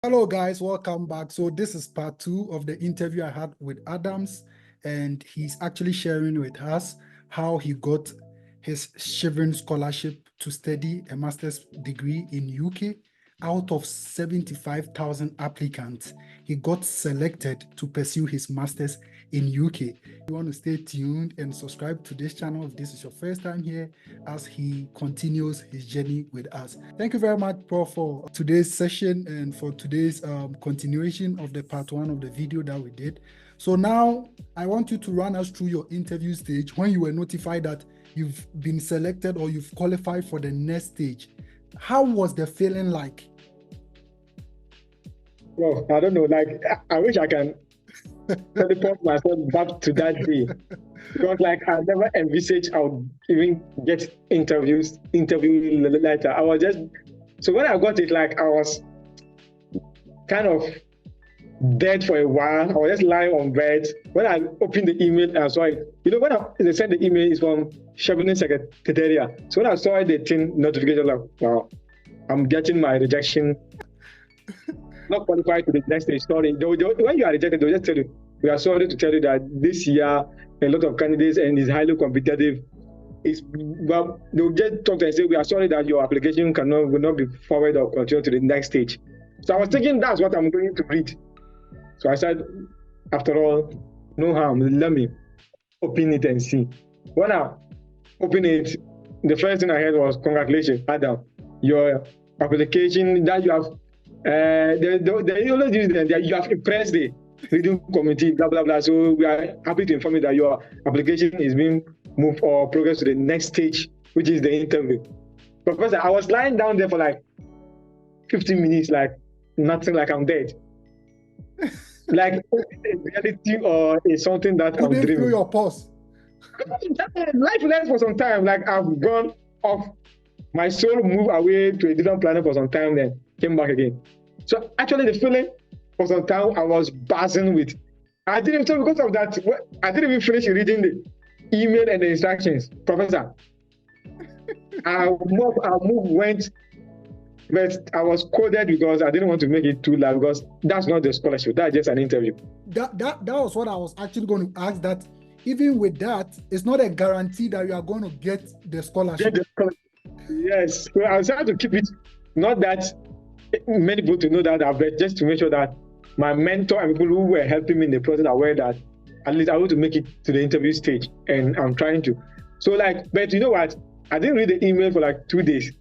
Hello guys, welcome back. So this is part 2 of the interview I had with Adams, and he's actually sharing with us how he got his Chevening scholarship to study a master's degree in UK. Out of 75,000 applicants, he got selected to pursue his master's in UK. You want to stay tuned and subscribe to this channel if this is your first time here as he continues his journey with us. Thank you very much, Prof, for today's session and for today's continuation of the part 1 of the video that we did. So now I want you to run us through your interview stage when you were notified that you've been selected or you've qualified for the next stage. How was the feeling like? Well, I don't know. Like, I wish I can teleport myself back to that day, because like I never envisaged I would even get interview later. I was just so when I got it, like I was kind of dead for a while. I was just lying on bed. When I opened the email, I saw it. You know, when they sent the email, it's from Chevening Secretariat. So when I saw the thing notification, like, wow, I'm getting my rejection. Not qualified to the next stage. Sorry. When you are rejected, they'll just tell you, we are sorry to tell you that this year a lot of candidates and is highly competitive. Well, they'll just talk to and say, we are sorry that your application will not be forward or continue to the next stage. So I was thinking that's what I'm going to read. So I said, after all, no harm. Let me open it and see. When I opened it, the first thing I heard was, congratulations, Adam. Your application that you have they always use that you have impressed the reading committee, blah blah blah. So we are happy to inform you that your application is being moved or progress to the next stage, which is the interview. Professor, I was lying down there for like 15 minutes, like nothing, like I'm dead. Like reality or is something that I'm dreaming. Through your pulse. Life lessons for some time. Like I've gone off. My soul moved away to a different planet for some time, then came back again. So actually the feeling for some time I was buzzing with. I didn't, so because of that, I didn't even finish reading the email and the instructions. Professor, I went, but I was coded because I didn't want to make it too loud, because that's not the scholarship, that's just an interview. That was what I was actually going to ask, that even with that, it's not a guarantee that you are going to get the scholarship. Yes, so I was trying to keep it, not that many people to know that I've read, just to make sure that my mentor and people who were helping me in the process are aware that at least I want to make it to the interview stage, and I'm trying to. So like, but you know what? I didn't read the email for like 2 days.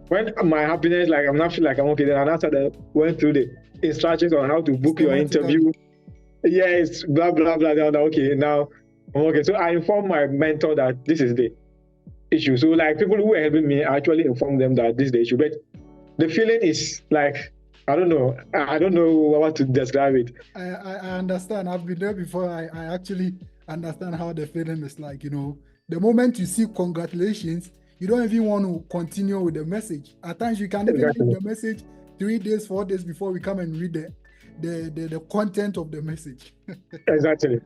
When my happiness, like I'm not feeling like I'm okay, then I started went through the instructions on how to book your interview. Yes, blah blah blah. Okay, now I'm okay. So I informed my mentor that this is the issue. So like people who were helping me, I actually informed them that this is the issue. But the feeling is like, I don't know what to describe it. I understand. I've been there before. I actually understand how the feeling is like. You know, the moment you see congratulations, you don't even want to continue with the message. At times you can even read the message 3 days, 4 days before we come and read the content of the message. Exactly.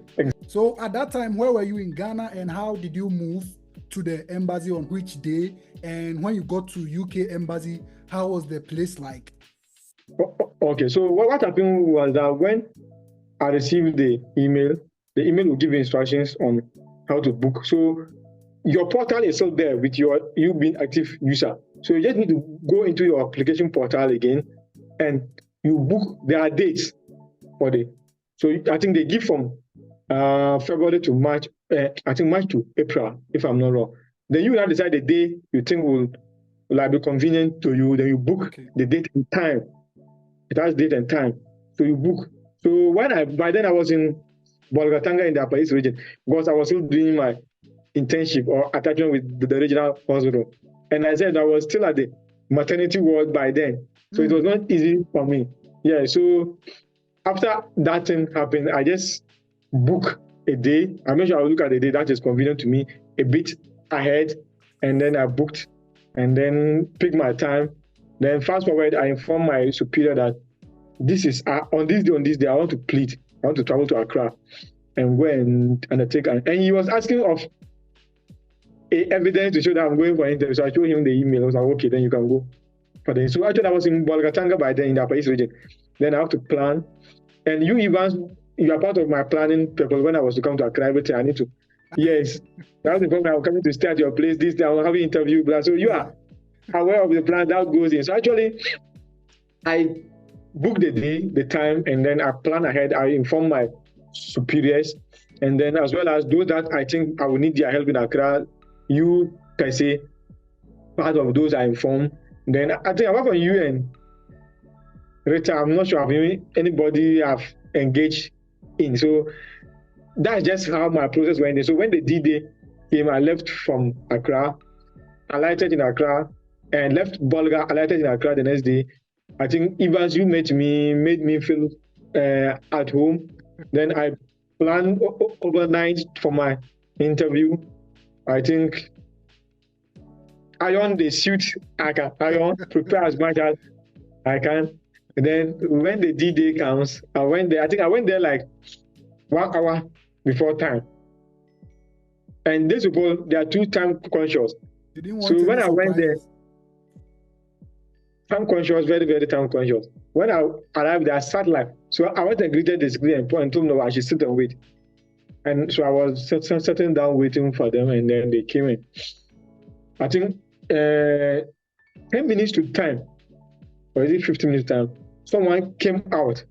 So at that time, where were you in Ghana, and how did you move to the embassy on which day? And when you got to UK embassy, how was the place like? Okay, so what happened was that when I received the email will give you instructions on how to book. So your portal is still there with you being active user. So you just need to go into your application portal again and you book. There are dates for so I think they give from February to March, I think March to April, if I'm not wrong. Then you now decide the day you think will be convenient to you. Then you book the date and time. It has date and time. So you book. So by then I was in Bolgatanga in the Upper East region, because I was still doing my internship or attachment with the regional hospital. And I said I was still at the maternity ward by then. So it was not easy for me. Yeah, so after that thing happened, I just book a day. I make sure I look at the day that is convenient to me a bit ahead, and then I booked and then pick my time. Then fast forward, I inform my superior that this is on this day I want to plead. I want to travel to Accra and go and undertake. And he was asking of evidence to show that I'm going for an interview. So I showed him the email. I was like, okay, then you can go for the. So actually I was in Bolgatanga by then in the Upper East region. Then I have to plan. And you are part of my planning because when I was to come to Accra, everything I need to. Yes, that's the problem. I'm coming to stay at your place. This day I'm having interview. Blah. So you are aware of the plan that goes in. So actually, I book the day, the time, and then I plan ahead. I inform my superiors, and then as well as those that I think I will need their help in Accra. You can say part of those I inform. Then I think apart from you and Rita, I'm not sure if anybody have engaged in. So that's just how my process went. So when the D-Day came, I left from Accra, alighted in Accra, and left Bolga, alighted in Accra the next day. I think Evans, you met me, made me feel at home. Then I planned overnight for my interview. I think iron the suit I can iron, prepare as much as I can. And then when the D-Day comes, I went there like 1 hour before time. And these people, they are too time conscious. So when I went there, time conscious, very, very time conscious. When I arrived there, I sat like, so I went and greeted the secretary and told them I should sit and wait. And so I was sitting down waiting for them, and then they came in. I think 10 minutes to time, or is it 15 minutes time, someone came out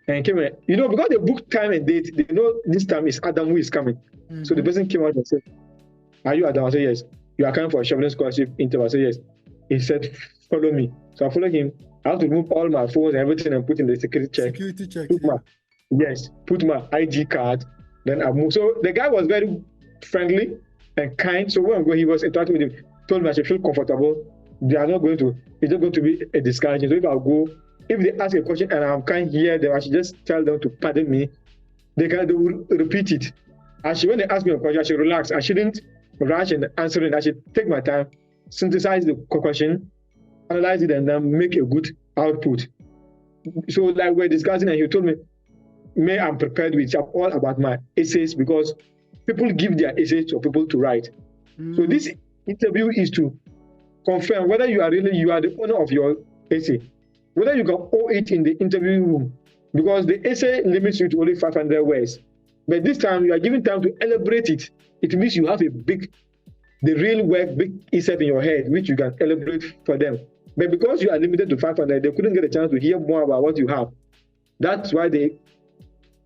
and came in. Because they booked time and date, they know this time is Adam who is coming. Mm-hmm. So the person came out and said, "Are you Adam?" I said, "Yes." "You are coming for a Chevening Scholarship interview?" I said, "Yes." He said, "Follow me." So I followed him. I have to remove all my phones and everything and put in the security check. Put my ID card. Then I moved. So the guy was very friendly and kind. So when I go, he was interacting with him. Told me I should feel comfortable. It's not going to be a discouragement. So if they ask a question and I can't hear them, I should just tell them to pardon me. They will repeat it. When they ask me a question, I should relax. I shouldn't rush in answering. I should take my time, synthesize the question, analyze it, and then make a good output. So like we're discussing, and he told me, I'm prepared with all about my essays, because people give their essays to people to write. So this interview is to confirm whether you are the owner of your essay, whether you can owe it in the interview room, because the essay limits you to only 500 words. But this time you are given time to elaborate it. It means you have the real work, big essay in your head, which you can elaborate for them. But because you are limited to 500, they couldn't get a chance to hear more about what you have. That's why they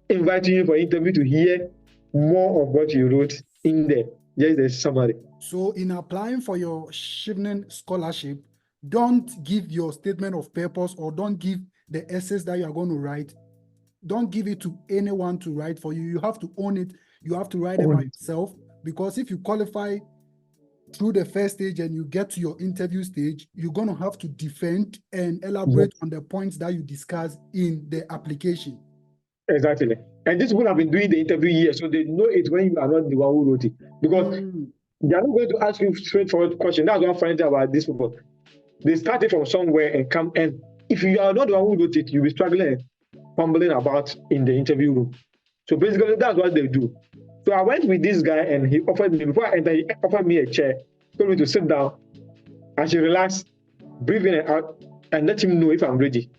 invite you for interview to hear more of what you wrote in there. Just the summary. So in applying for your Chevening scholarship, don't give your statement of purpose or don't give the essays that you are going to write. Don't give it to anyone to write for you. You have to own it. You have to write it by yourself, because if you qualify through the first stage and you get to your interview stage, you're going to have to defend and elaborate on the points that you discuss in the application. Exactly. And these people have been doing the interview here, so they know it when you are not the one who wrote it. Because they are not going to ask you straightforward questions. That's what I'm finding about these people. They started from somewhere and come, and if you are not the one who wrote it, you'll be struggling and fumbling about in the interview room. So basically, that's what they do. So I went with this guy, and he offered me, before I entered, he offered me a chair, told me to sit down, and she relaxed, breathe in and out, and let him know if I'm ready.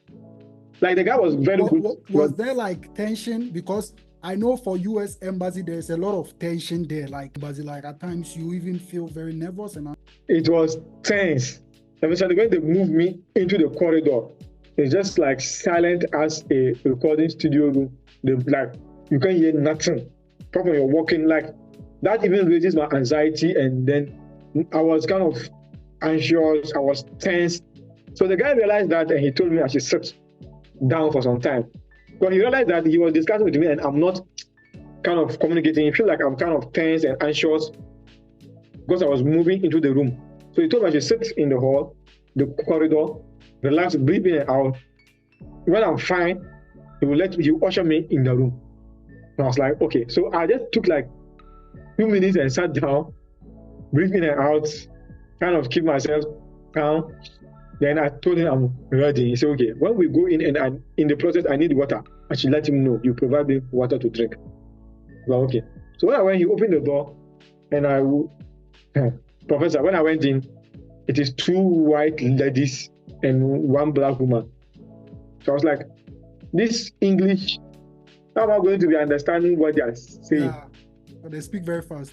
Like, the guy was very good. Was there like tension? Because I know for US Embassy, there's a lot of tension there. Like at times you even feel very nervous. And it was tense. Especially when they moved me into the corridor, it's just like silent as a recording studio room. You can't hear nothing. Probably you're walking, like that even raises my anxiety, and then I was kind of anxious, I was tense. So the guy realized that, and he told me I should sit down for some time. But he realized that he was discussing with me and I'm not kind of communicating. He feel like I'm kind of tense and anxious because I was moving into the room. So he told me I should sit in the hall, the corridor, relax, breathe in and out. When I'm fine, he will usher me in the room. And I was like, okay. So I just took like 2 minutes and sat down, breathe in and out, kind of keep myself calm. Then I told him I'm ready. He said, okay, when we go in and in the process, I need water. I should let him know. You provide me water to drink. Well, okay. So when I went, he opened the door, and Professor, when I went in, it is 2 white ladies and 1 black woman. So I was like, this English, how am I going to be understanding what they are saying? Yeah, but they speak very fast.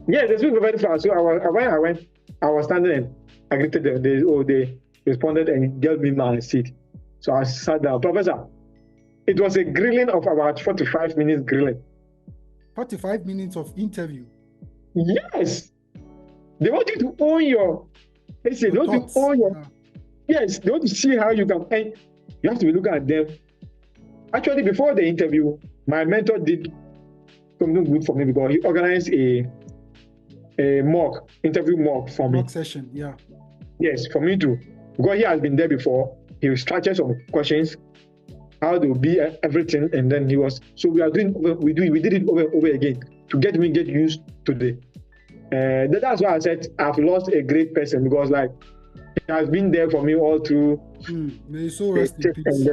Yeah, they speak very fast. So I was standing and I greeted them. They responded and gave me my seat. So I sat down. Professor, it was a grilling of about 45 minutes grilling. 45 minutes of interview. Yes. They want you to own your, they want thoughts. to own your, yes, they want to see how you can, and you have to be looking at them. Actually, before the interview, my mentor did something good for me because he organized a interview mock for me. Mock session, yeah. Yes, for me too. Because he has been there before. He structured some questions, how to be everything, and then he was. So we did it over and over again to get used to the. That's why I said I've lost a great person because like he has been there for me all through. May so rest in peace.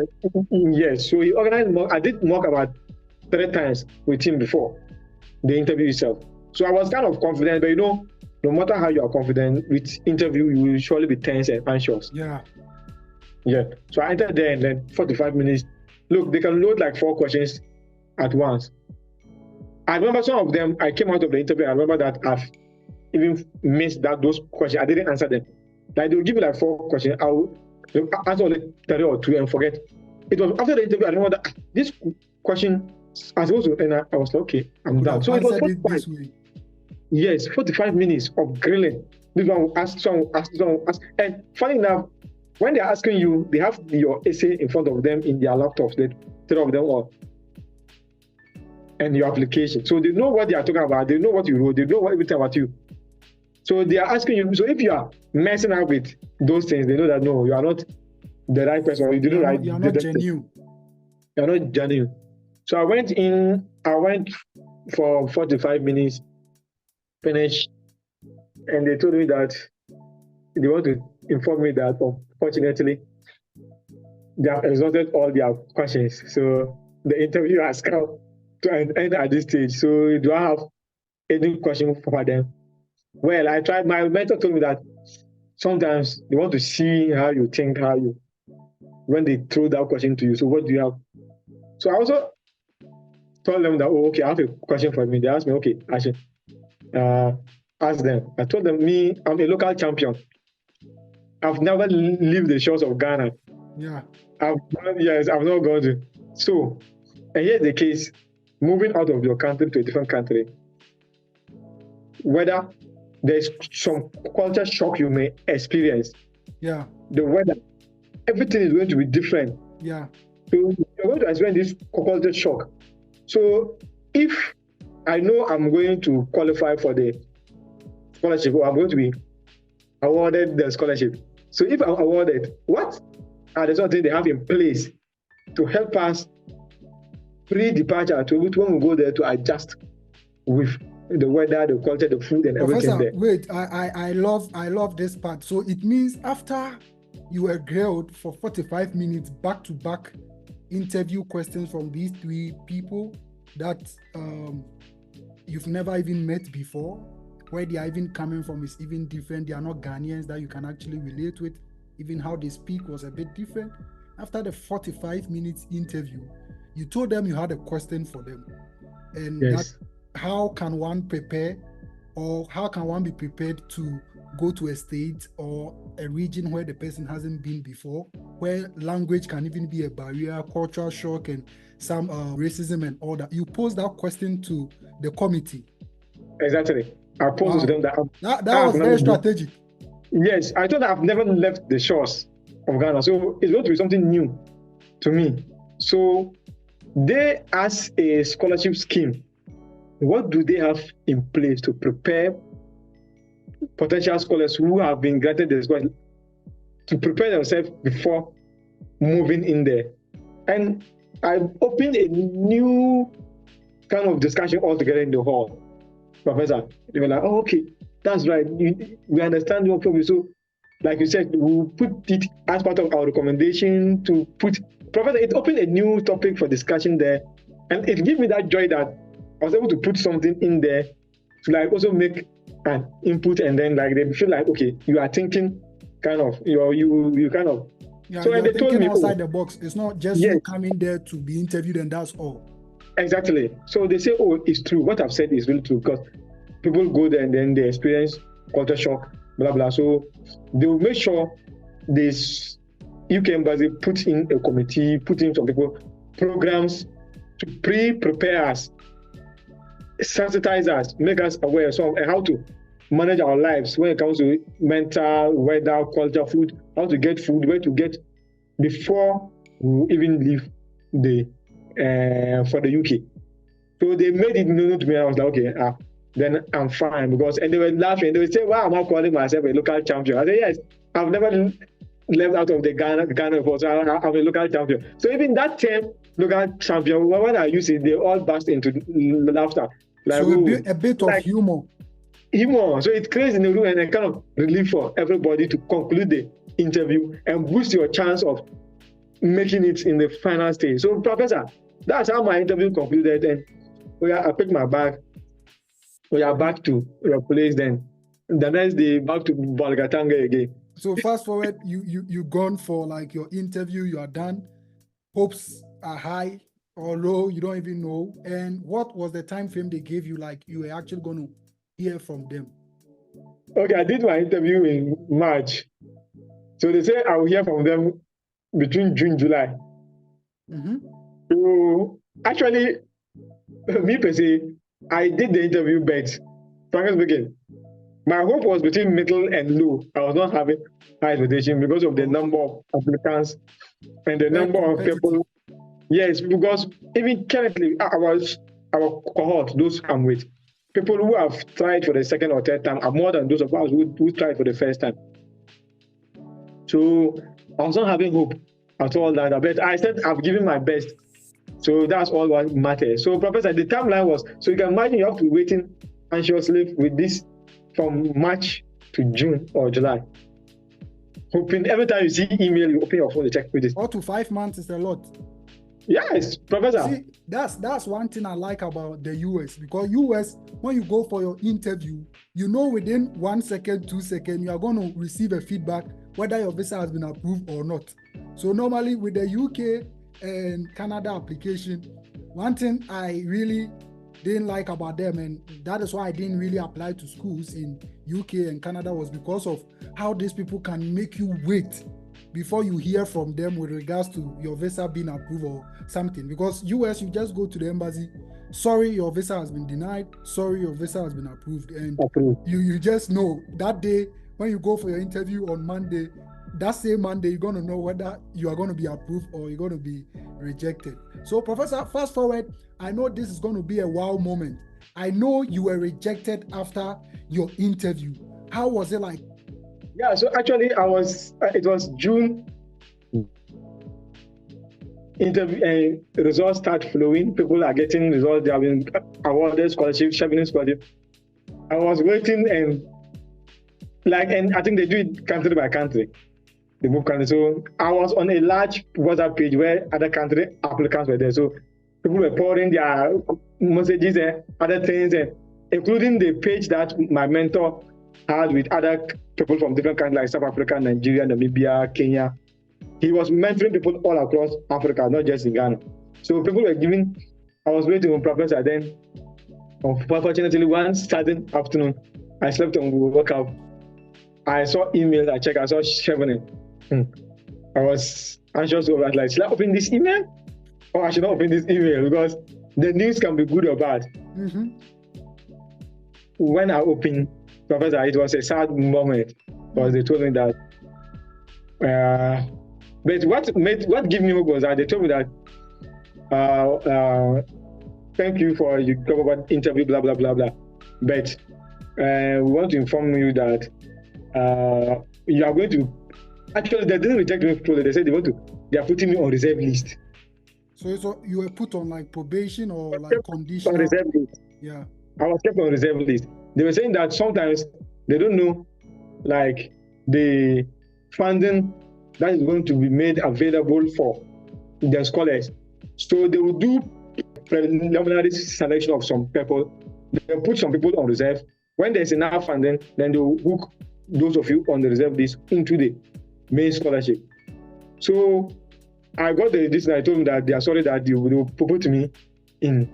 Yes, so he organized mock. I did mock about 3 times with him before the interview itself. So I was kind of confident, but no matter how you are confident with interview, you will surely be tense and anxious. Yeah. So I entered there and then 45 minutes. Look, they can load like 4 questions at once. I remember some of them, I came out of the interview, I remember that I've even missed those questions. I didn't answer them. Like they'll give me like 4 questions. I'll answer only 3 or 2 and forget. It was after the interview, I remember that this question I was supposed to, and I was like, okay, I'm done. So it was 45. Yes, 45 minutes of grilling. This one will ask, someone will ask, someone will ask. And funny enough, when they're asking you, they have your essay in front of them in their laptops, the 3 of them all, and your application. So they know what they are talking about. They know what you wrote. They know everything about you. So they are asking you. So if you are messing up with those things, they know that no, you are not the right person. You are not genuine. You are not genuine. So I went for 45 minutes, finished, and they told me that they want to inform me that unfortunately they have exhausted all their questions. So the interview has come to an end at this stage. So do I have any question for them? Well, I tried. My mentor told me that sometimes they want to see how you think, when they throw that question to you. So what do you have? So I also told them that, okay, I have a question for me. They asked me, okay, I should ask them. I told them, I'm a local champion. I've never left the shores of Ghana. Yeah. I've not gone to. So, and here's the case, moving out of your country to a different country, whether there's some culture shock you may experience. Yeah. The weather, everything is going to be different. Yeah. So you're going to experience this culture shock. So if I know I'm going to qualify for the scholarship, or I'm going to be awarded the scholarship. So if I'm awarded, what are the sort of things they have in place to help us pre-departure to when we go there to adjust with the weather, the culture, the food, and everything there? Wait, I love this part. So it means after you were grilled for 45 minutes back-to-back interview questions from these 3 people that you've never even met before, where they are even coming from is even different. They are not Ghanaians that you can actually relate with. Even how they speak was a bit different. After the 45 minutes interview, you told them you had a question for them. And yes. How can one prepare, or how can one be prepared to go to a state or a region where the person hasn't been before, where language can even be a barrier, cultural shock, and some racism and all that? You posed that question to the committee. Exactly. I posed to them that was very strategic. Yes, I thought I've never left the shores of Ghana, so it's going to be something new to me. So they, as a scholarship scheme, what do they have in place to prepare potential scholars who have been granted the scholarship to prepare themselves before moving in there? And I opened a new kind of discussion altogether in the hall. Professor, they were like, oh, okay, that's right. We understand your problem. So, like you said, we'll put it as part of our recommendation to put. Professor, it opened a new topic for discussion there. And it gave me that joy that I was able to put something in there to like also make an input, and then like they feel like, okay, you are thinking kind of, you kind of Yeah, So and you're they told thinking me, outside oh, the box. It's not just yes, you coming there to be interviewed and that's all. exactly. So they say, oh, it's true. What I've said is really true because people go there and then they experience culture shock, blah blah. So they will make sure this UK embassy put in a committee, put in some people programs to prepare us, sensitize us, make us aware of how to manage our lives when it comes to mental, weather, culture, food, how to get food, where to get before we even leave the for the UK. So they made it known to me. I was like, okay, then I'm fine because and they were laughing. They would say, why am I calling myself a local champion? I said, yes, I've never left out of the Ghana before, so I'm a local champion. So even that term, local champion, when I use it, they all burst into laughter. Like, So a bit of humor. Humor. So it creates in the room and a kind of relief for everybody to conclude the interview and boost your chance of making it in the final stage. So, Professor, that's how my interview concluded. And I picked my bag. We are back to your place then. The next day, back to Balgatanga again. So fast forward, you gone for like your interview, you are done. Hopes are high or low, you don't even know. And what was the time frame they gave you? Like you were actually going to hear from them? Okay, I did my interview in March. So they say I will hear from them between June, July. Mm-hmm. So actually, me per se, I did the interview, but frankly speaking, my hope was between middle and low. I was not having high expectation because of the number of applicants and the number of people. Yes, because even currently, our cohort, those I'm with, people who have tried for the second or third time are more than those of us who tried for the first time. So I was not having hope at all that, but I said I've given my best. So that's all what matters. So, Professor, the timeline was, so you can imagine you have to be waiting anxiously with this from March to June or July. Hoping every time you see email, you open your phone to check with this. 4 to 5 months is a lot. Yes, Professor. See, that's one thing I like about the US, because US, when you go for your interview, you know within 1 second, 2 seconds, you are going to receive a feedback whether your visa has been approved or not. So normally with the UK and Canada application, one thing I really didn't like about them, and that is why I didn't really apply to schools in UK and Canada, was because of how these people can make you wait before you hear from them with regards to your visa being approved or something. Because US, you just go to the embassy, sorry, your visa has been denied, sorry, your visa has been approved, and you just know that day when you go for your interview on Monday, that same Monday, you're going to know whether you are going to be approved or you're going to be rejected. So, Professor, fast forward, I know this is going to be a wow moment. I know you were rejected after your interview. How was it like? Yeah, so actually it was June. Interview results start flowing. People are getting results. They have been awarded scholarship, Chevening Scholarship. I was waiting and I think they do it country by country. They move country. So I was on a large WhatsApp page where other country applicants were there. So people were pouring their messages and other things, including the page that my mentor had with other people from different countries like South Africa, Nigeria, Namibia, Kenya. He was mentoring people all across Africa, not just in Ghana. So people were giving, I was waiting on Professor then. Unfortunately, one Saturday afternoon, I slept and woke up. I saw emails, I checked, I saw Chevening. I was anxious over it, like, should I open this email? Or I should not open this email, because the news can be good or bad. Mm-hmm. When I opened, Professor, it was a sad moment, because they told me that but what gave me hope was that they told me that thank you for your government interview, blah blah blah blah. But we want to inform you that you are going to actually they didn't reject me fully. They said they are putting me on reserve list. So you were put on like probation or like conditional? On reserve list. Yeah. I was kept on reserve list. They were saying that sometimes they don't know like the funding that is going to be made available for their scholars. So they will do preliminary selection of some people. They will put some people on reserve. When there's enough funding, then they will hook those of you on the reserve list into the main scholarship. So I got this and I told them that they are sorry that they will put me in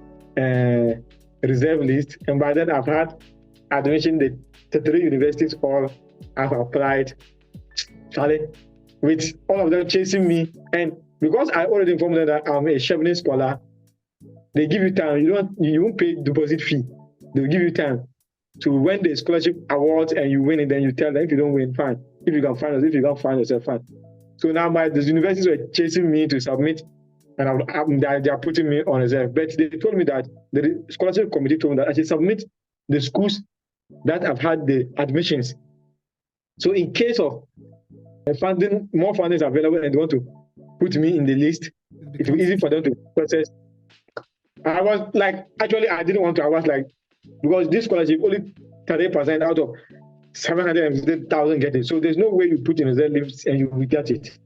reserve list. And by then I've had admission. The 3 universities all have applied, Charlie, with all of them chasing me. And because I already informed them that I'm a Chevening scholar, they give you time. You won't pay deposit fee. They'll give you time. So when the scholarship awards and you win it, then you tell them. If you don't win, fine. If you can find us, if you can't find yourself, fine. So now the universities were chasing me to submit, and they are putting me on reserve. But they told me that the scholarship committee told me that I should submit the schools that have had the admissions. So in case of funding, more funding is available and they want to put me in the list, it will be easy for them to process. I was like, actually, I didn't want to. I was like, because this scholarship, only 30% out of 750,000 get it. So there's no way you put in reserve list and you will get it.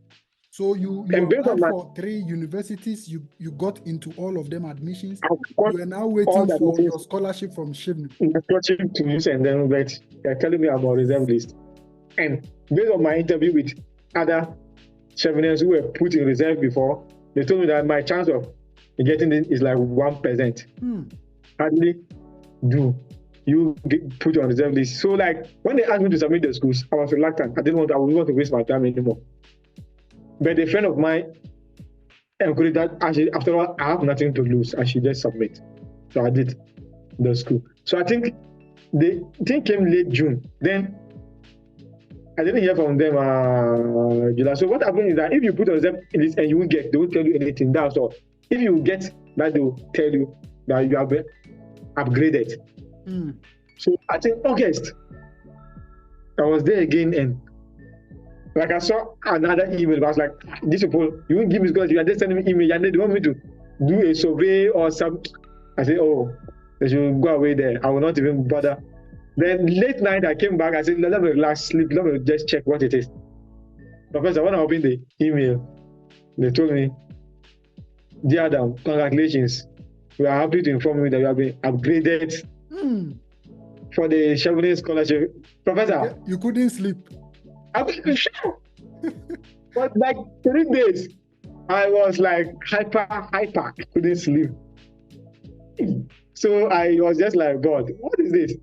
So you applied for 3 universities, you got into all of them admissions. You are now waiting for your scholarship from Chevening. Scholarship to use, and then but they're telling me about reserve list. And based on my interview with other Chevenings who were put in reserve before, they told me that my chance of getting it is like 1%. Hardly do you get put on reserve list. So like when they asked me to submit the schools, I was reluctant. I wouldn't want to waste my time anymore. But a friend of mine encouraged that after all, I have nothing to lose. I should just submit. So I did the school. So I think the thing came late June. Then I didn't hear from them July. So what happened is that if you put on reserve list and you won't get, they won't tell you anything. That's all. If you get that, they will tell you that you have been upgraded. So I think August, I was there again, and like I saw another email. I was like, these people, you won't give me scholarship, you are just sending me email, and they want me to do a survey or something. I said, oh, they should go away there. I will not even bother. Then late night, I came back. I said, let me relax, sleep. Let me just check what it is. Professor, when I opened the email, they told me, dear Adam, congratulations. We are happy to inform you that you have been upgraded for the Chevening scholarship. Professor, you couldn't sleep. I was sure. But like 3 days, I was like hyper, couldn't sleep. So I was just like, God, what is this?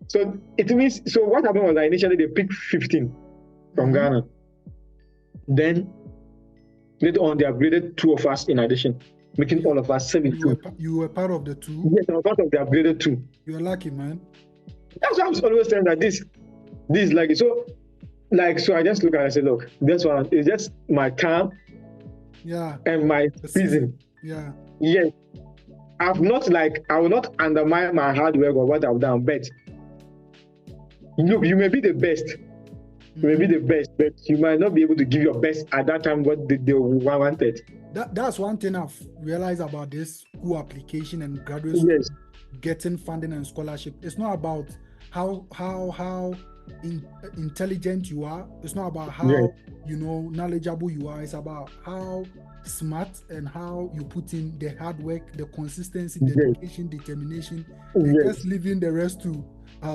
So it means, so what happened was that initially they picked 15 from Ghana. Then later on, they upgraded 2 of us in addition, making all of us 17. You were part of the 2? Yes, I was part of the upgraded 2. You were lucky, man. That's why I'm always saying that this is like, so I just look at it and say, look, this one is just my time and my season. Yeah. Yes. I will not undermine my hard work or what I've done, but look, you may be the best. You may be the best, but you might not be able to give your best at that time what they wanted. That's one thing I've realized about this school application and graduate school, getting funding and scholarship. It's not about how intelligent you are. It's not about how knowledgeable you are. It's about how smart and how you put in the hard work, the consistency, dedication, determination. Just leaving the rest to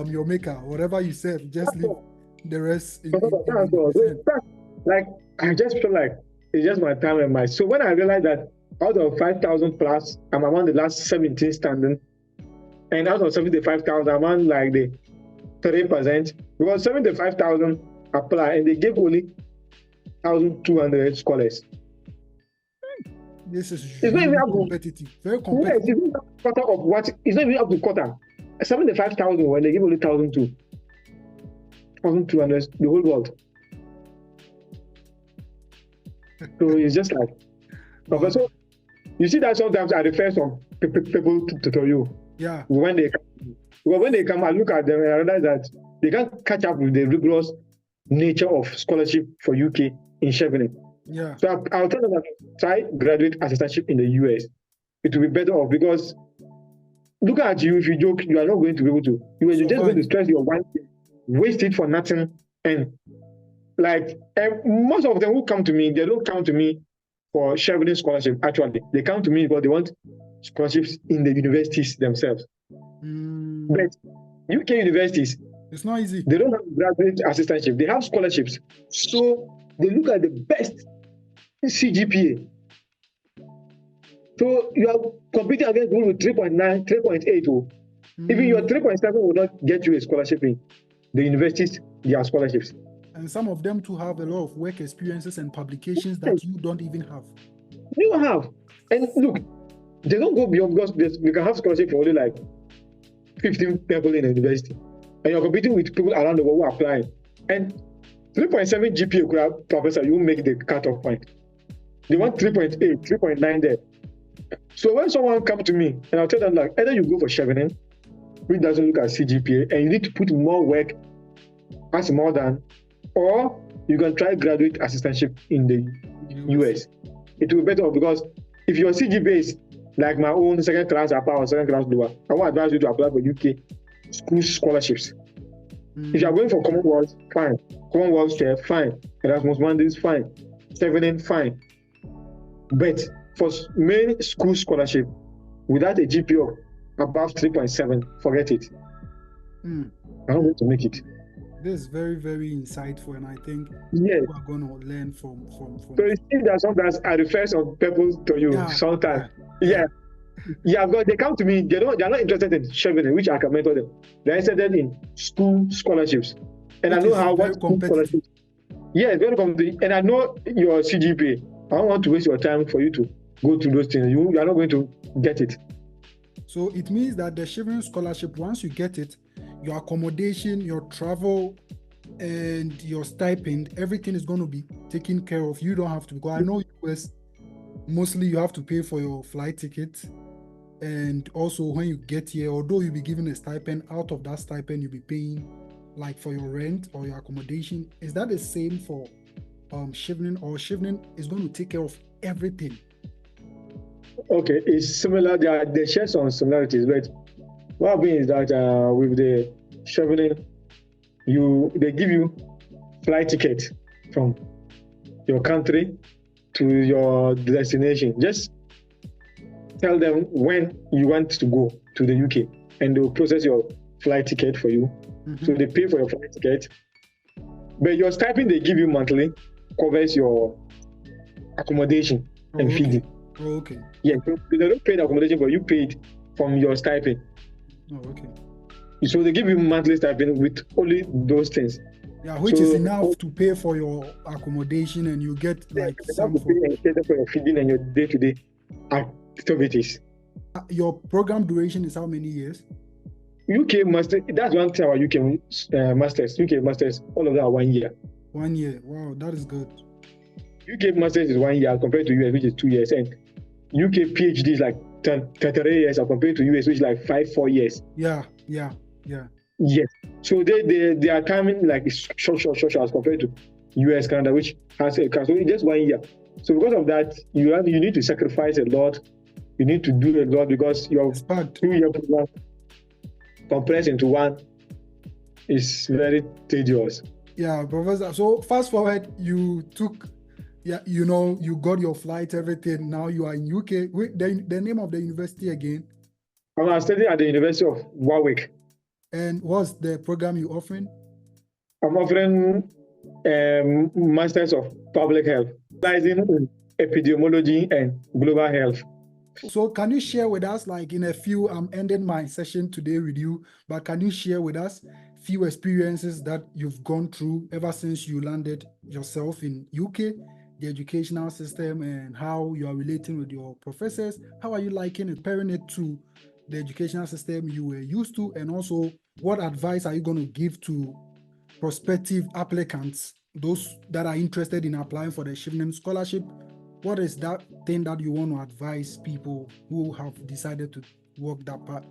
your maker, whatever you said. Just leave the rest. Like I just feel like it's just my time and my. So when I realized that out of 5,000 plus, I'm among the last 17 standing, and out of 75,000, I'm among like the 30%, because 75,000 apply and they gave only 1,200 scholars. This is really competitive, very competitive. Yes, it's not quarter of what, it's not even up to quarter. 75,000 when they give only 1,200, the whole world. So it's just like, so you see that sometimes I refer some people to you. Yeah. When they come, I look at them and I realize that they can't catch up with the rigorous nature of scholarship for UK in Chevening. Yeah. So I'll tell them that try graduate assistantship in the US. It will be better off, because look at you, if you joke, you are not going to be able to. You're just going to stress your one thing, waste it for nothing. And most of them who come to me, they don't come to me for Chevening scholarship. Actually, they come to me because they want scholarships in the universities themselves. But UK universities, it's not easy. They don't have graduate assistantship. They have scholarships. So they look at the best CGPA. So you are competing against people with 3.9, 3.8. Oh. Even your 3.7 will not get you a scholarship in the universities, their scholarships. And some of them too have a lot of work experiences and publications that you don't even have. You have. And look, they don't go beyond because you can have scholarship for only like 15 people in a university. And you're competing with people around the world who are applying. And 3.7 GPA could have, professor, you make the cutoff point. They want 3.8, 3.9 there. So when someone comes to me and I'll tell them, like, either you go for Chevening, which doesn't look at CGPA, and you need to put more work as more than, or you can try graduate assistantship in the US. It will be better because if your CGPA is like my own second class upper or second class lower, I will advise you to apply for UK school scholarships. If you are going for Commonwealth, fine. Commonwealth share, fine. Erasmus Mundus, fine. Chevening, fine. But for main school scholarship, without a GPA of above 3.7, forget it. I'm not going to make it. This is very, very insightful, and I think yes, people are going to learn from. So you see that sometimes I refer some people to you. Yeah, sometimes, because they come to me, they're not interested in Chevening, which I can mentor them. They're interested in school scholarships, and I know how what school scholarships. Yes, very competitive, and I know your CGPA. I don't want to waste your time for you to go through those things. You are not going to get it. So it means that the Chevening scholarship, once you get it, your accommodation, your travel, and your stipend, everything is going to be taken care of. You don't have to go. I know US, mostly you have to pay for your flight ticket. And also when you get here, although you'll be given a stipend, out of that stipend, you'll be paying like for your rent or your accommodation. Is that the same for Chevening, or Chevening is going to take care of everything? Okay, it's similar. They share some similarities, but what happens is that with the Chevening, they give you flight ticket from your country to your destination. Just tell them when you want to go to the UK, and they'll process your flight ticket for you. So they pay for your flight ticket, but your stipend they give you monthly covers your accommodation and feeding. Okay. Yeah, so they don't pay the accommodation, but you paid from your stipend. Okay. So they give you monthly stipend with only those things. Yeah, which is enough to pay for your accommodation, and you get like some for your feeding and your day-to-day activities. Your program duration is how many years? UK master. That's one thing about UK masters. UK masters, all of them are 1 year. 1 year. Wow, that is good. UK masters is 1 year compared to US, which is 2 years, and UK PhD is like 33 years compared to US, which is like 4 years. Yeah. Yes. So they are coming like short as compared to US, Canada, which has so just 1 year. So because of that, you need to sacrifice a lot. You need to do a lot because your 2-year program compressed into one is very tedious. Yeah, Professor. So fast forward, you took, you got your flight, everything. Now you are in UK. The name of the university again? I'm studying at the University of Warwick. And what's the program you're offering? I'm offering Masters of Public Health, specializing in epidemiology and global health. So can you share with us, like in a few, I'm ending my session today with you, but can you share with us few experiences that you've gone through ever since you landed yourself in UK, the educational system, and how you are relating with your professors? How are you liking it, comparing it to the educational system you were used to? And also, what advice are you going to give to prospective applicants, those that are interested in applying for the Chevening scholarship? What is that thing that you want to advise people who have decided to walk that path?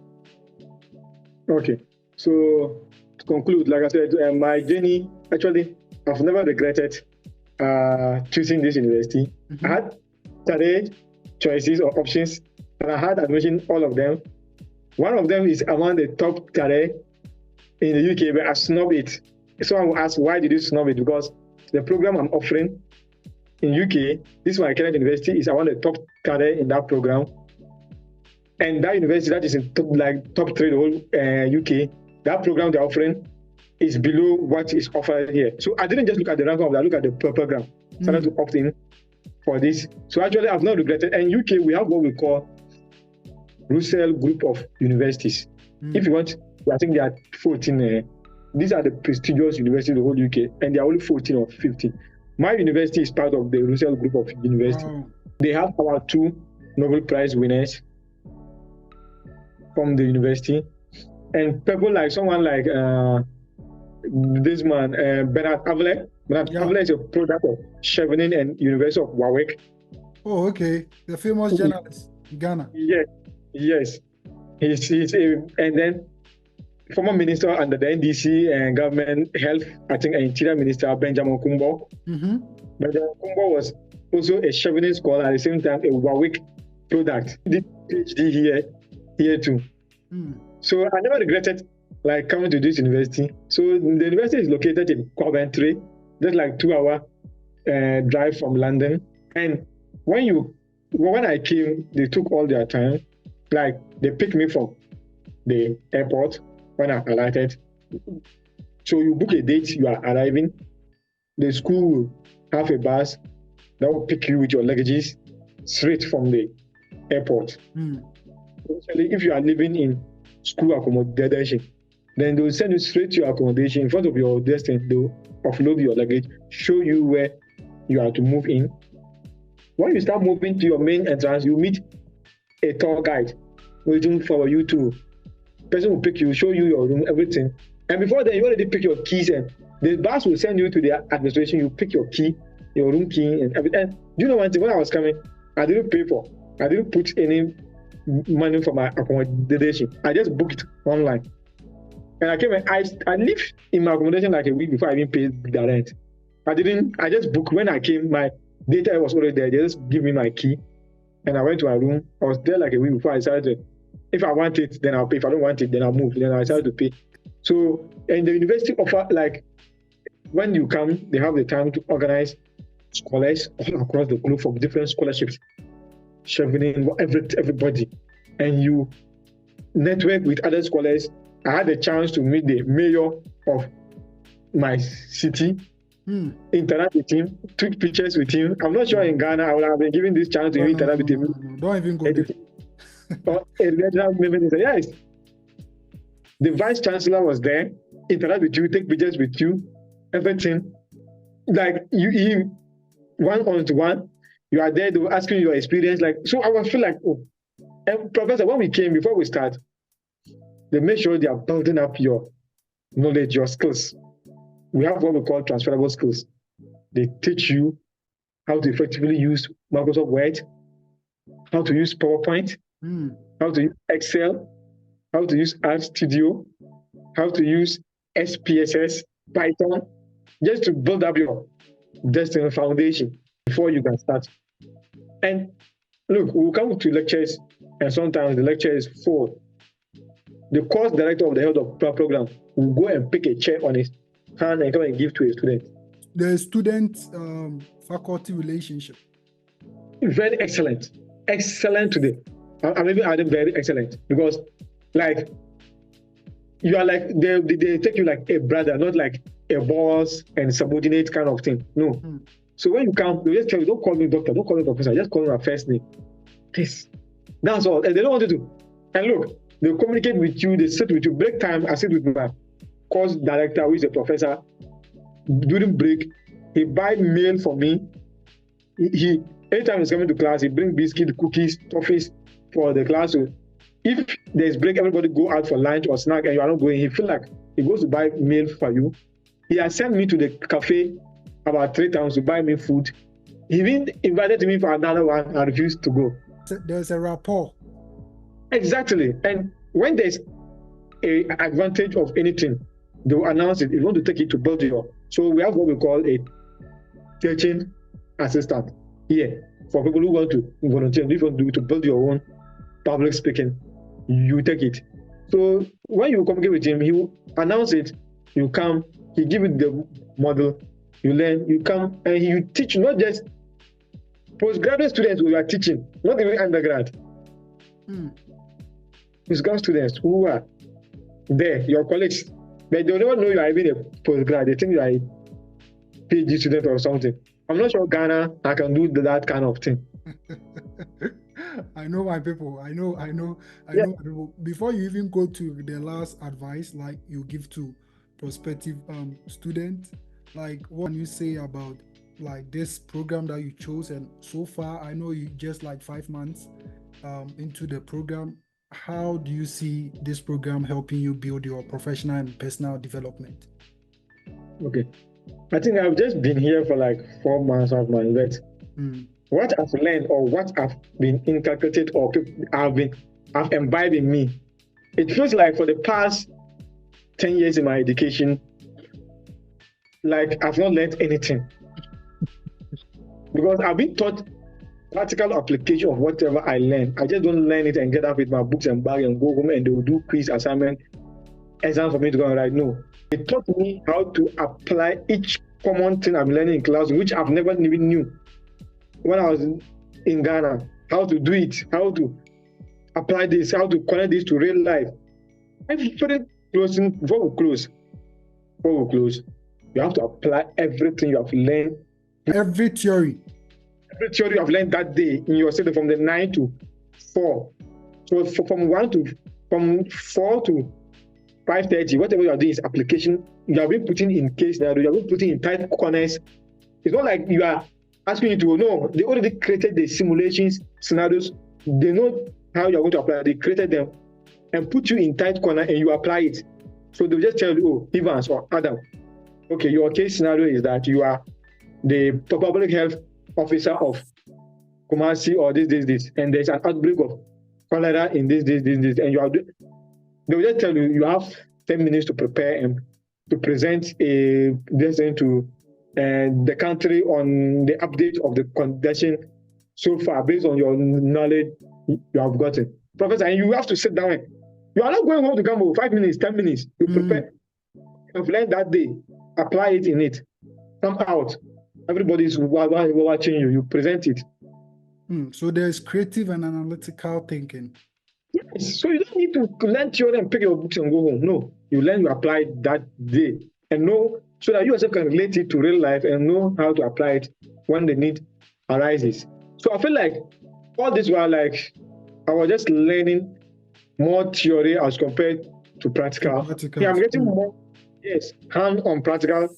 Okay, so to conclude, like I said, my journey, actually, I've never regretted choosing this university. I had 3 choices or options, and I had admission all of them. One of them is among the top 3 in the UK, but I snubbed it. Someone will ask, why did you snub it? Because the program I'm offering in UK, this is my current university, is among the top 3 in that program. And that university that is in top 3 the whole UK, that program they're offering is below what is offered here. So I didn't just look at the rank of that, I look at the program. Started to opt in. for this. So actually, I've not regretted. And UK, we have what we call Russell Group of Universities. If you want, I think there are 14. These are the prestigious universities in the whole UK, and there are only 14 or 15. My university is part of the Russell Group of University. Wow. They have about 2 Nobel Prize winners from the university, and people like someone like this man, Bernard Avle. Bernard Avle is a product of Chevening and University of Warwick. Oh, okay. The famous journalist in Ghana. Yes. And then former minister under the NDC and government health, I think Interior Minister Benjamin Kumbo. Benjamin Kumbo was also a Chevening scholar, at the same time a Warwick product. He did PhD here too. So I never regretted like coming to this university. So the university is located in Coventry, just like 2-hour drive from London. And when I came, they took all their time. Like they picked me from the airport when I alighted. So you book a date, you are arriving. The school will have a bus that will pick you with your luggages straight from the airport. Especially if you are living in school accommodation, then they will send you straight to your accommodation in front of your destination. They will offload your luggage, show you where you are to move in. When you start moving to your main entrance, you meet a tour guide waiting for you to. Person will pick you, show you your room, everything. And before then, you already pick your keys, and the bus will send you to the administration. You pick your key, your room key, and everything. And do you know one thing? When I was coming, I didn't put any money for my accommodation. I just booked online. And I came and I lived in my accommodation like a week before I even paid the rent. I just booked. When I came, my data was already there. They just give me my key. And I went to my room. I was there like a week before I decided to, if I want it, then I'll pay. If I don't want it, then I'll move. Then I decided to pay. So, and the university offer, like, when you come, they have the time to organize scholars all across the globe from different scholarships, Chevening, everybody. And you network with other scholars. I had the chance to meet the mayor of my city, interact with him, took pictures with him. I'm not sure in Ghana I would have been given this chance to interact with him. No. Don't even go there. Yes. The vice chancellor was there, interact with you, take pictures with you, everything. Like you one-on-one, you are there, they will ask you your experience. Like, so I was feel like, oh. And Professor, when we came, before we start, they make sure they are building up your knowledge, your skills. We have what we call transferable skills. They teach you how to effectively use Microsoft Word, how to use PowerPoint, how to use Excel, how to use Art Studio, how to use SPSS, Python, just to build up your destiny foundation before you can start. And look, we'll come to lectures, and sometimes the lecture is full. The course director of the head of program will go and pick a chair on his hand and come and give to a student. The student-faculty relationship. Very excellent. Excellent today. I'm even adding very excellent, because like you are like, they take you like a brother, not like a boss and subordinate kind of thing. No. So when you come, they just tell you, don't call me doctor, don't call me professor, just call me my first name. This. That's all. And they don't want you to. And look, they communicate with you, they sit with you. Break time, I sit with my course director, who is a professor. During break, he buy meal for me. He anytime he's coming to class, he bring biscuit, cookies, toffees for the class. So if there's break, everybody go out for lunch or snack and you are not going, he feel like he goes to buy meal for you. He has sent me to the cafe about 3 times to buy me food. He even invited me for another one. I refused to go. There's a rapport. Exactly. And when there's an advantage of anything, they will announce it. If you want to take it to build your. So we have what we call a teaching assistant here for people who want to volunteer. If you want to build your own public speaking, you take it. So when you communicate with him, he will announce it. You come, he give you the model, you learn, you come, and you teach not just postgraduate students who are teaching, not even undergrad. Postgraduate students who are there, your colleagues, but they don't know you are even a postgrad. They think you are a PhD student or something. I'm not sure Ghana I can do that kind of thing. I know my people. I know Yeah. my people. Before you even go to the last advice, like you give to prospective students, like what can you say about like this program that you chose? And so far, I know you just like 5 months into the program. How do you see this program helping you build your professional and personal development? Okay. I think I've just been here for like 4 months, 5 months, but what I've learned or what I've been inculcated or I've imbibed in me, it feels like for the past 10 years in my education, like I've not learned anything. Because I've been taught practical application of whatever I learn. I just don't learn it and get up with my books and bag and go home and they will do quiz assignment, exam for me to go and write. No. They taught me how to apply each common thing I'm learning in class, which I've never even knew when I was in Ghana. How to do it, how to apply this, how to connect this to real life. Before we close, you have to apply everything you have learned. Every theory you have learned that day in your study from the 9 to 4. So from 4 to 5:30, whatever you are doing is application. You have been putting in case scenario, you have been putting in tight corners. It's not like you are asking you to know. They already created the simulations, scenarios. They know how you are going to apply. They created them and put you in tight corner and you apply it. So they'll just tell you, oh, Evans or Adam, okay, your case scenario is that you are the public health officer of Kumasi or this, and there's an outbreak of cholera in this, and you are. They will just tell you you have 10 minutes to prepare and to present a lesson to the country on the update of the condition so far based on your knowledge you have gotten, Professor. And you have to sit down. You are not going home to come over 5 minutes, 10 minutes. You prepare. You've learned that day. Apply it in it. Come out. Everybody's watching you. You present it. So there's creative and analytical thinking. Yes. So you don't need to learn theory and pick your books and go home. No. You learn, you apply that day and know so that you yourself can relate it to real life and know how to apply it when the need arises. So I feel like all this while like I was just learning more theory as compared to practical. Yeah, I'm getting more hand-on practical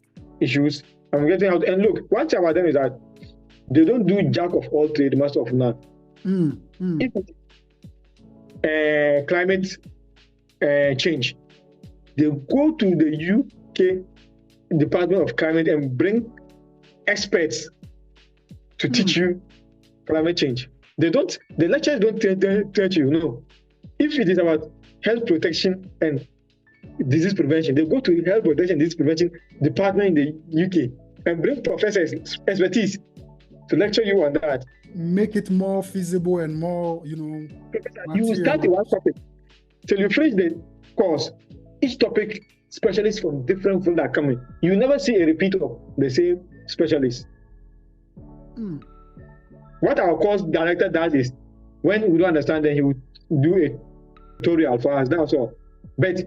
issues. I'm getting out. And look, one thing about them is that they don't do jack of all trades, master of none. If climate change, they go to the UK Department of Climate and bring experts to teach you climate change. The lecturers don't teach you. No. If it is about health protection and disease prevention, they go to health protection and disease prevention department in the UK and bring professors expertise to lecture you on that. Make it more feasible and more, you start in one topic till you finish the course. Each topic, specialists from different fields are coming. You never see a repeat of the same specialist. What our course director does is, when we don't understand, then he will do a tutorial for us. That's all. But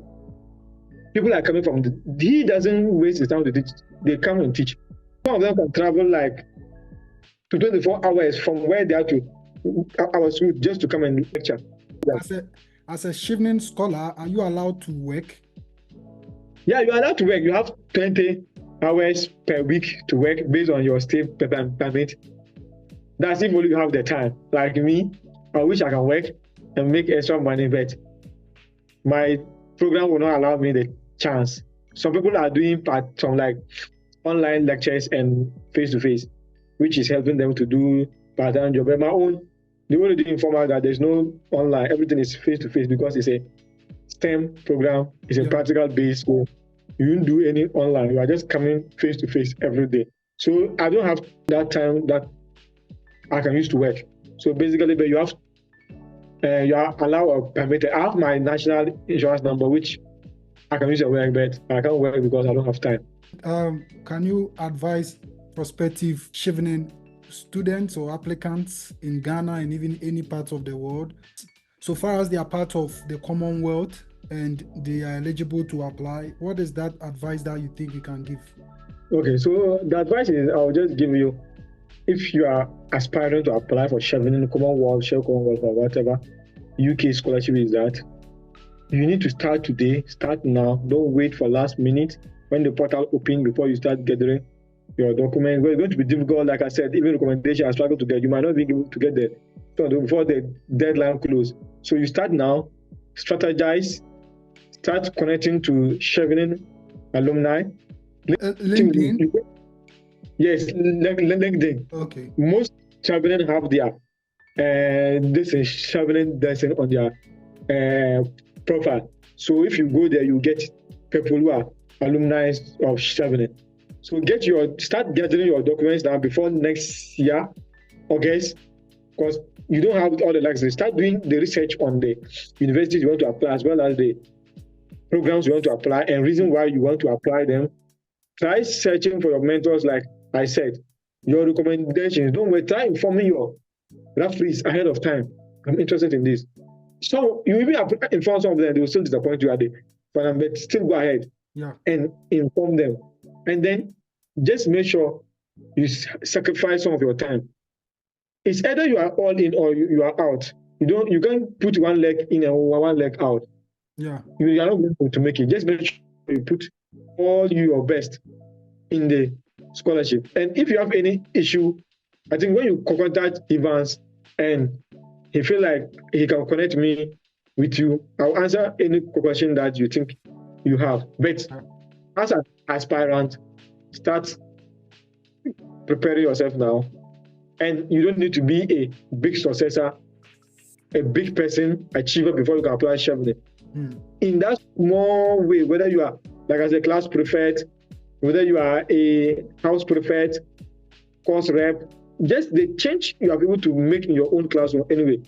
people are coming from he doesn't waste his time to teach. They come and teach. Some of them can travel like to 24 hours from where they are to our school just to come and lecture. As a Chevening scholar, are you allowed to work? Yeah, you're allowed to work. You have 20 hours per week to work based on your stay permit. That's if only you have the time. Like me, I wish I can work and make extra money, but my program will not allow me the chance. Some people are doing some like online lectures and face-to-face, which is helping them to do part-time job. But my own, they already informal that there's no online. Everything is face-to-face because it's a STEM program. It's a practical base. So you don't do any online. You are just coming face-to-face every day. So I don't have that time that I can use to work. So basically, but you are allowed or permitted. I have my national insurance number, which I can use at work, but I can't work because I don't have time. Can you advise prospective Chevening students or applicants in Ghana and even any part of the world, so far as they are part of the Commonwealth and they are eligible to apply? What is that advice that you think you can give? Okay, so the advice is I'll just give you if you are aspiring to apply for Chevening, Commonwealth, Shell Commonwealth, or whatever UK scholarship is that, you need to start today, start now. Don't wait for last minute when the portal opens before you start gathering your documents. Well, it's going to be difficult. Like I said, even recommendation I struggle to get. You might not be able to get there before the deadline close. So you start now, strategize, start connecting to Chevening alumni. LinkedIn? Yes, LinkedIn. Okay. Most Chevening have their this is Chevening dancing on their profile. So if you go there, you get people who are alumni of Chevening. So start gathering your documents now before next year, August, because you don't have all the luxury. Start doing the research on the universities you want to apply, as well as the programs you want to apply and reason why you want to apply them. Try searching for your mentors, like I said, your recommendations. Don't wait. Try informing your referees ahead of time. I'm interested in this. So you even inform some of them, they will still disappoint you at the final, but still go ahead and inform them. And then just make sure you sacrifice some of your time. It's either you are all in or you are out. You can't put one leg in and one leg out. Yeah. You are not going to make it. Just make sure you put all your best in the scholarship. And if you have any issue, I think when you contact Evans and he feel like he can connect me with you, I'll answer any question that you think you have. But as an aspirant, start preparing yourself now. And you don't need to be a big successor, a big person, achiever before you can apply Chevening. In that small way, whether you are, like as a class prefect, whether you are a house prefect, course rep, just the change you are able to make in your own classroom anyway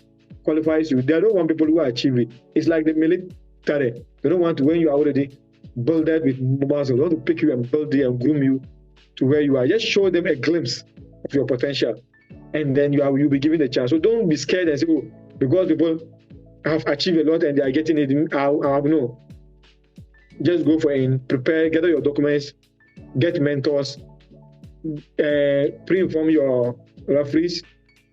qualifies you. They don't want people who achieve it. It's like the military. They don't want to, when you are already builded with muscle, they want to pick you and build you and groom you to where you are. Just show them a glimpse of your potential, and then you'll be given the chance. So don't be scared and say, oh, because people have achieved a lot and they are getting it, no. Just go for it, prepare, gather your documents, get mentors, pre-inform your referees,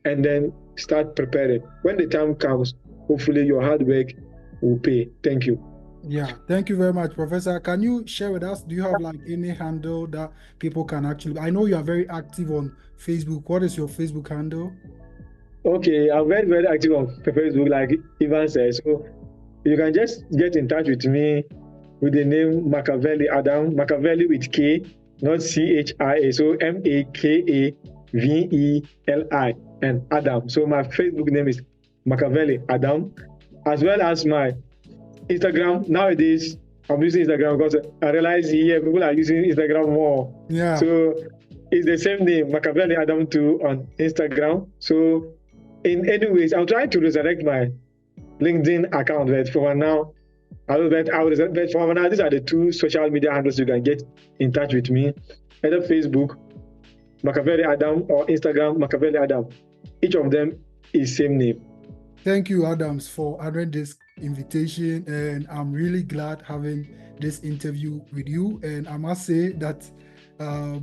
and then start preparing. When the time comes, hopefully your hard work will pay. Thank you. Yeah, thank you very much, Professor. Can you share with us, do you have like any handle that people can actually, I know you are very active on Facebook. What is your Facebook handle? Okay, I'm very, very active on Facebook, like Ivan says. So you can just get in touch with me with the name Machiavelli Adam, Machiavelli with K, not CHIA. So MAKAVELI and Adam. So my Facebook name is Machiavelli Adam, as well as my Instagram. Nowadays, I'm using Instagram because I realize here people are using Instagram more. Yeah. So it's the same name, Machiavelli Adam 2 on Instagram. So in any ways, I'm trying to resurrect my LinkedIn account, but for now, but for now, these are the two social media handles you can get in touch with me. Either Facebook, Machiavelli Adam, or Instagram, Machiavelli Adam. Each of them is same name. Thank you, Adams, for honoring this invitation, and I'm really glad having this interview with you. And I must say that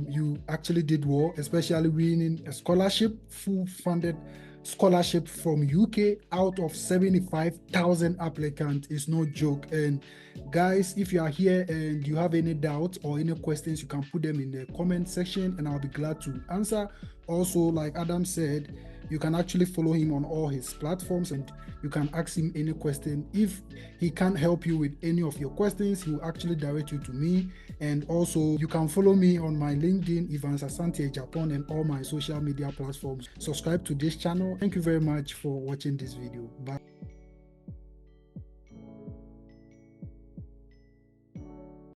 you actually did well, especially winning a scholarship, full-funded scholarship from UK out of 75,000 applicants is no joke. And guys, if you are here and you have any doubts or any questions, you can put them in the comment section and I'll be glad to answer. Also, like Adam said, you can actually follow him on all his platforms and you can ask him any question. If he can't help you with any of your questions, he will actually direct you to me. And also you can follow me on my LinkedIn, Evans Asante Japan, and all my social media platforms. Subscribe to this channel. Thank you very much for watching this video. Bye.